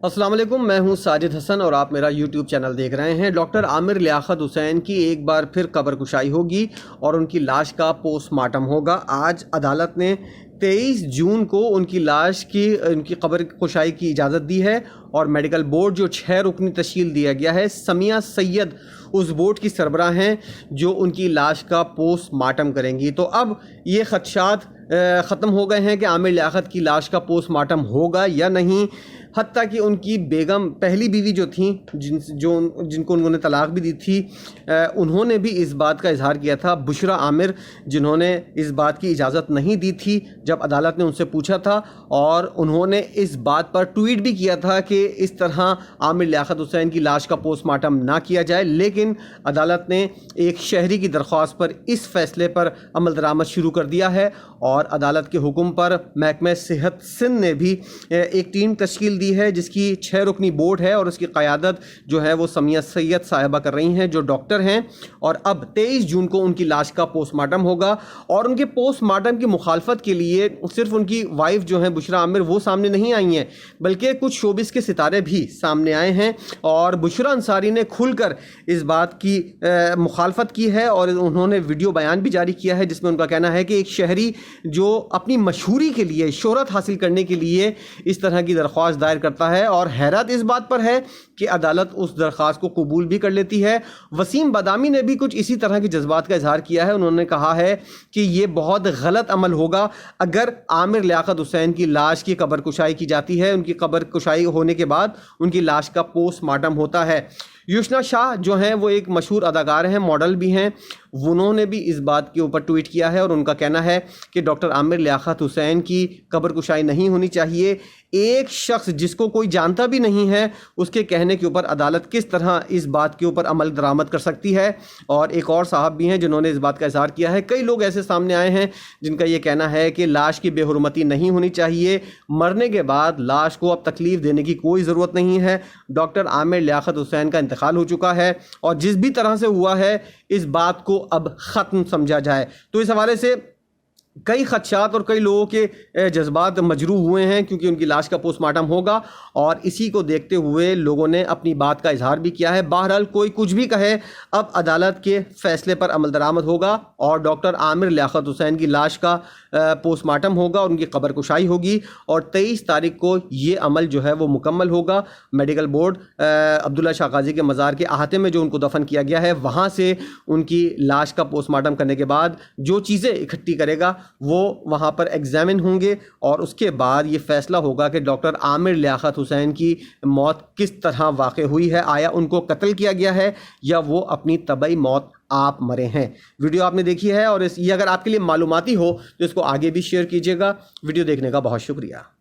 السلام علیکم، میں ہوں ساجد حسن اور آپ میرا یوٹیوب چینل دیکھ رہے ہیں۔ ڈاکٹر عامر لیاقت حسین کی ایک بار پھر قبر کشائی ہوگی اور ان کی لاش کا پوسٹ مارٹم ہوگا۔ آج عدالت نے 23 جون کو ان کی لاش کی قبر کشائی کی اجازت دی ہے اور میڈیکل بورڈ جو 6 رکنی تشکیل دیا گیا ہے، سمیہ سید اس بورڈ کی سربراہ ہیں جو ان کی لاش کا پوسٹ مارٹم کریں گی۔ تو اب یہ خدشات ختم ہو گئے ہیں کہ عامر لیاقت کی لاش کا پوسٹ مارٹم ہوگا یا نہیں، حتیٰ کہ ان کی بیگم پہلی بیوی جو تھیں جن کو انہوں نے طلاق بھی دی تھی، انہوں نے بھی اس بات کا اظہار کیا تھا، بشرا عامر، جنہوں نے اس بات کی اجازت نہیں دی تھی جب عدالت نے ان سے پوچھا تھا، اور انہوں نے اس بات پر ٹویٹ بھی کیا تھا کہ اس طرح عامر لیاقت حسین کی لاش کا پوسٹ مارٹم نہ کیا جائے، لیکن عدالت نے ایک شہری کی درخواست پر اس فیصلے پر عمل درآمد شروع کر دیا ہے، اور عدالت کے حکم پر محکمہ صحت سندھ نے بھی ایک ٹیم تشکیل دی ہے جس کی 6 رکنی بورڈ ہے، اور اس کی قیادت جو ہے وہ سمیہ سید صاحبہ کر رہی ہیں جو ڈاکٹر ہیں۔ اور اب 23 جون کو ان کی لاش کا پوسٹ مارٹم ہوگا، اور ان کے پوسٹ مارٹم کی مخالفت کے لیے صرف ان کی وائف جو ہیں بشرا عامر وہ سامنے نہیں آئی ہیں، بلکہ کچھ شوبز کے ستارے بھی سامنے آئے ہیں، اور بشرا انصاری نے کھل کر اس بات کی مخالفت کی ہے، اور انہوں نے ویڈیو بیان بھی جاری کیا ہے جس میں ان کا کہنا ہے کہ ایک شہری جو اپنی مشہوری کے لیے، شہرت حاصل کرنے کے لیے اس طرح کی درخواست دائر کرتا ہے، اور حیرت اس بات پر ہے کہ عدالت اس درخواست کو قبول بھی کر لیتی ہے۔ وسیم بادامی نے بھی کچھ اسی طرح کے جذبات کا اظہار کیا ہے۔ انہوں نے کہا ہے کہ یہ بہت غلط عمل ہوگا اگر عامر لیاقت حسین کی لاش کی قبر کشائی کی جاتی ہے، ان کی قبر کشائی ہونے کے بعد ان کی لاش کا پوسٹ مارٹم ہوتا ہے۔ یوشنا شاہ جو ہیں وہ ایک مشہور اداکار ہیں، ماڈل بھی ہیں، انہوں نے بھی اس بات کے اوپر ٹویٹ کیا ہے، اور ان کا کہنا ہے کہ ڈاکٹر عامر لیاقت حسین کی قبر کشائی نہیں ہونی چاہیے۔ ایک شخص جس کو کوئی جانتا بھی نہیں ہے اس کے کہنے کے اوپر عدالت کس طرح اس بات کے اوپر عمل درآمد کر سکتی ہے؟ اور ایک اور صاحب بھی ہیں جنہوں نے اس بات کا اظہار کیا ہے۔ کئی لوگ ایسے سامنے آئے ہیں جن کا یہ کہنا ہے کہ لاش کی بے حرمتی نہیں ہونی چاہیے، مرنے کے بعد لاش کو اب تکلیف دینے کی کوئی ضرورت نہیں ہے۔ ڈاکٹر عامر لیاقت حسین کا انتقال ہو چکا ہے، اور جس بھی طرح سے ہوا ہے اس بات کو اب ختم سمجھا جائے۔ تو اس حوالے سے کئی خدشات اور کئی لوگوں کے جذبات مجروح ہوئے ہیں، کیونکہ ان کی لاش کا پوسٹ مارٹم ہوگا، اور اسی کو دیکھتے ہوئے لوگوں نے اپنی بات کا اظہار بھی کیا ہے۔ بہرحال کوئی کچھ بھی کہے، اب عدالت کے فیصلے پر عمل درآمد ہوگا، اور ڈاکٹر عامر لیاقت حسین کی لاش کا پوسٹ مارٹم ہوگا، اور ان کی قبر کشائی ہوگی، اور 23 تاریخ کو یہ عمل جو ہے وہ مکمل ہوگا۔ میڈیکل بورڈ عبداللہ شاہ غازی کے مزار کے احاطے میں جو ان کو دفن کیا گیا ہے، وہاں سے ان کی لاش کا پوسٹ مارٹم کرنے کے بعد جو چیزیں اکٹھی کرے گا وہ وہاں پر ایگزامن ہوں گے، اور اس کے بعد یہ فیصلہ ہوگا کہ ڈاکٹر عامر لیاقت حسین کی موت کس طرح واقع ہوئی ہے، آیا ان کو قتل کیا گیا ہے یا وہ اپنی طبعی موت آپ مرے ہیں۔ ویڈیو آپ نے دیکھی ہے، اور یہ اگر آپ کے لیے معلوماتی ہو تو اس کو آگے بھی شیئر کیجیے گا۔ ویڈیو دیکھنے کا بہت شکریہ۔